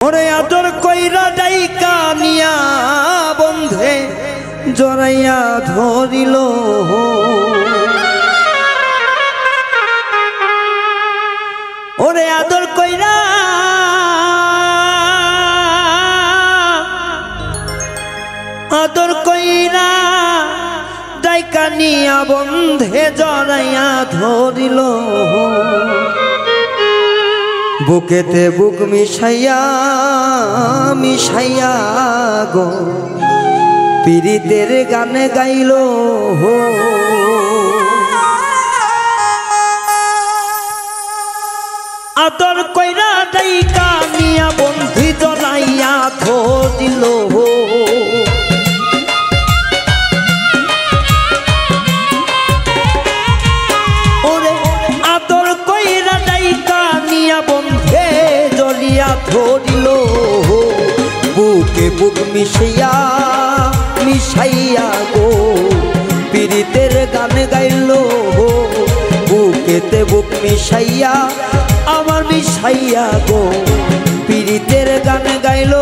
ওরে আদর কইরা ডাইকা নিয়া বন্ধে জড়াইয়া ধরিল ওরে আদর কইরা ডাইকা নিয়া বন্ধে জড়াইয়া ধরিল বুকেতে বুক মিশাইয়া মিশাইয়া গো পীড়িতের গানে গাইল আদর কইরা ডাইকা নিয়া বন্ধি জড়াইয়া ধরিল ধরিল বুকে বুক মিশাইয়া মিশাইয়া গো পীড়িতের গান গাইল বুকেতে বুক মিশাইয়া আমার মিশাইয়া গো পীড়িতের গান গাইল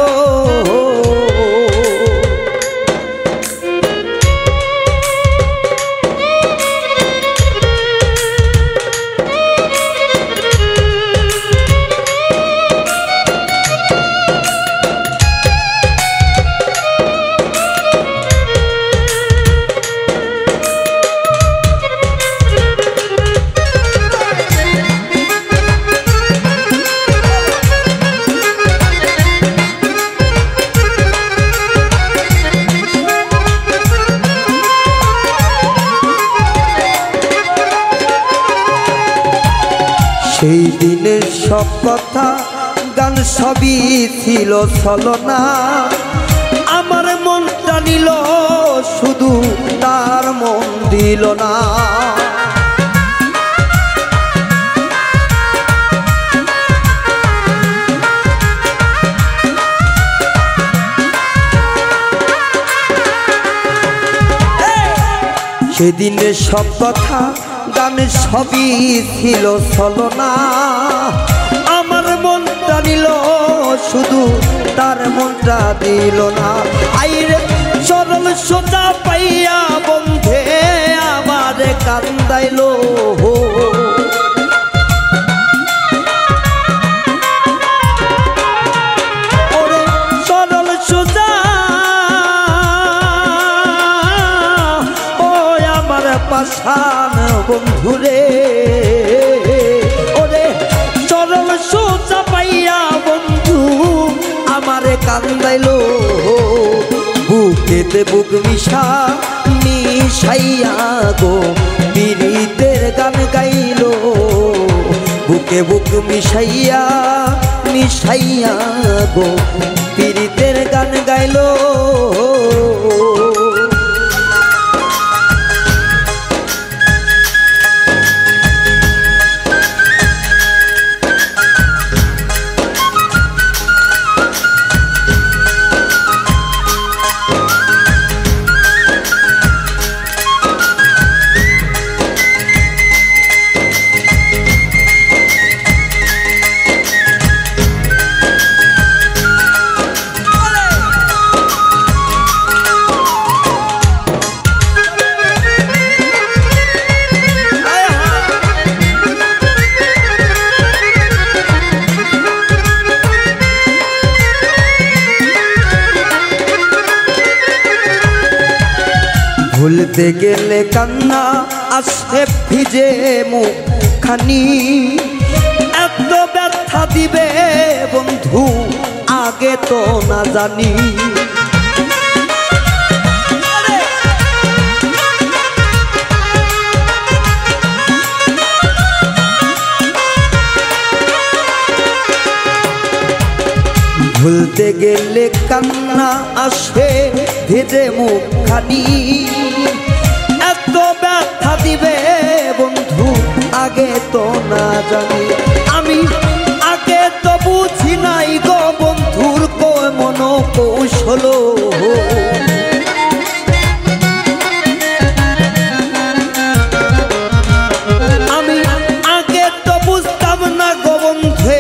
সেই দিনের সব কথা গান সবই ছিল ছলনা আমার মনটা নিল শুধু তার মন দিল না সেদিনের সব কথা গানে সবই ছিল ছলনা আমার মনটা নিল শুধু তার মনটা দিল না আইরে সরল সোজা পাইয়া বন্ধে আমার কান্দাইল ওরে সরল সোজা ও আমার পাশান বন্ধুরে ওরে চরণ সোজা পাইয়া বন্ধু আমারে কান্দাইল বুকেতে বুক মিশা মিশাইয়া গো পীড়িতের গান গাইল বুকে বুক মিশাইয়া মিশাইয়া গো পীড়িতের গান গাইল ভুলতে গেলে কান্না আসে ভিজে মুখখানি এত ব্যথা দিবে বন্ধু আগে তো না জানি ভুলতে গেলে কান্না আসে ভিজে মুখখানি এত ব্যথা দিবে বন্ধু আগে তো না জানি আমি আগে তো বুঝি নাই গো বন্ধুর মন কৌশল আমি আগে তো বুঝতাম না গো বন্ধু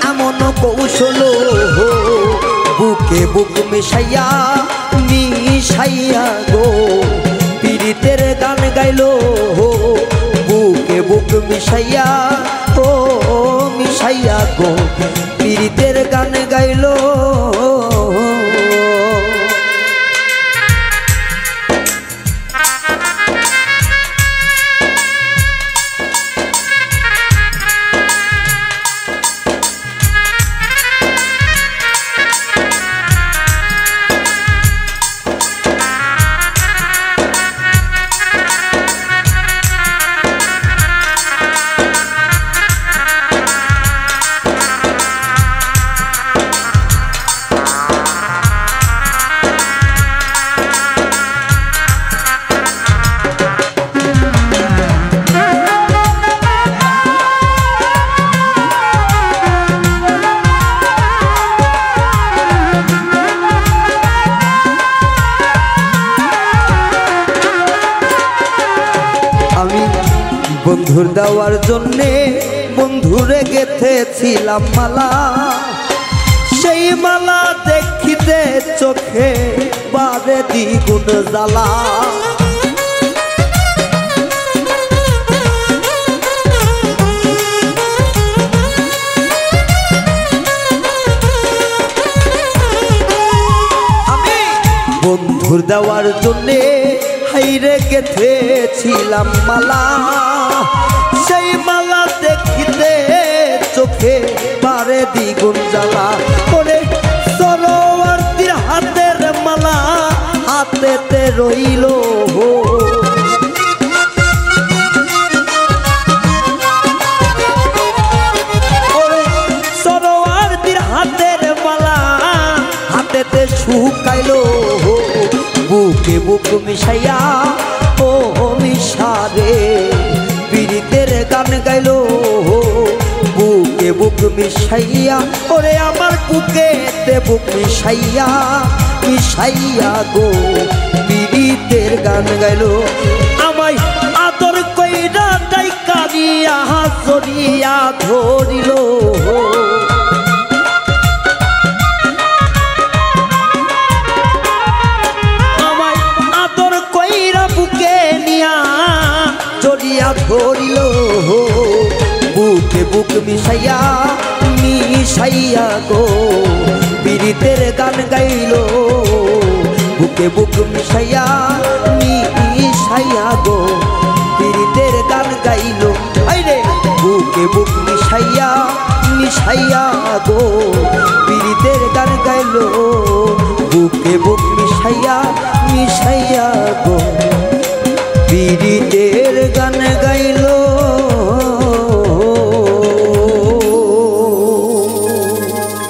এমন কৌশল বুকে বুক মিশাইয়া মিশাইয়া গো পীড়িতের গান গাইলো বুকে বুক মিশাইয়া ও মিশাইয়া গো পীড়িতের গান গাইলো বন্ধুর দেওয়ার জন্যে বন্ধুরে গেথেছিলাম মালা সেই মালা দেখিতে চোখে বারে দ্বিগুণ জ্বালা আমি বন্ধুর দেওয়ার জন্যে হাইরে গেথেছিলাম মালা সেই মালা দেখিতে চোখে বারে দ্বিগুণ জ্বালা করে সরোয়ার্দীর হাতের মালা হাতেতে রইল সরোয়ার্দীর হাতের মালা হাতেতে শুকাইলো বুকে বুক মিশাইয়া ও মিশারে পীড়িতের গান গাইলো বুকে বুক মিশাইয়া ওরে আমার বুকেতে বুক মিশাইয়া মিশাইয়া গো পীড়িতের গান গাইলো আমায় আদর কইরা ডাইকা নিয়া জড়িয়া ধরিল ধরিল বুকে বুক মিশাইয়া মিশাইয়া গো পীড়িতের গান গাইলো বুকে বুক মিশাইয়া মিশাইয়া গো পীড়িতের গান গাইলো আইরে বুকে বুক মিশাইয়া মিশাইয়া গো পীড়িতের গান গাইলো বুকে বুক মিশাইয়া মিশাইয়া গো পীড়িতের গান গাইলো।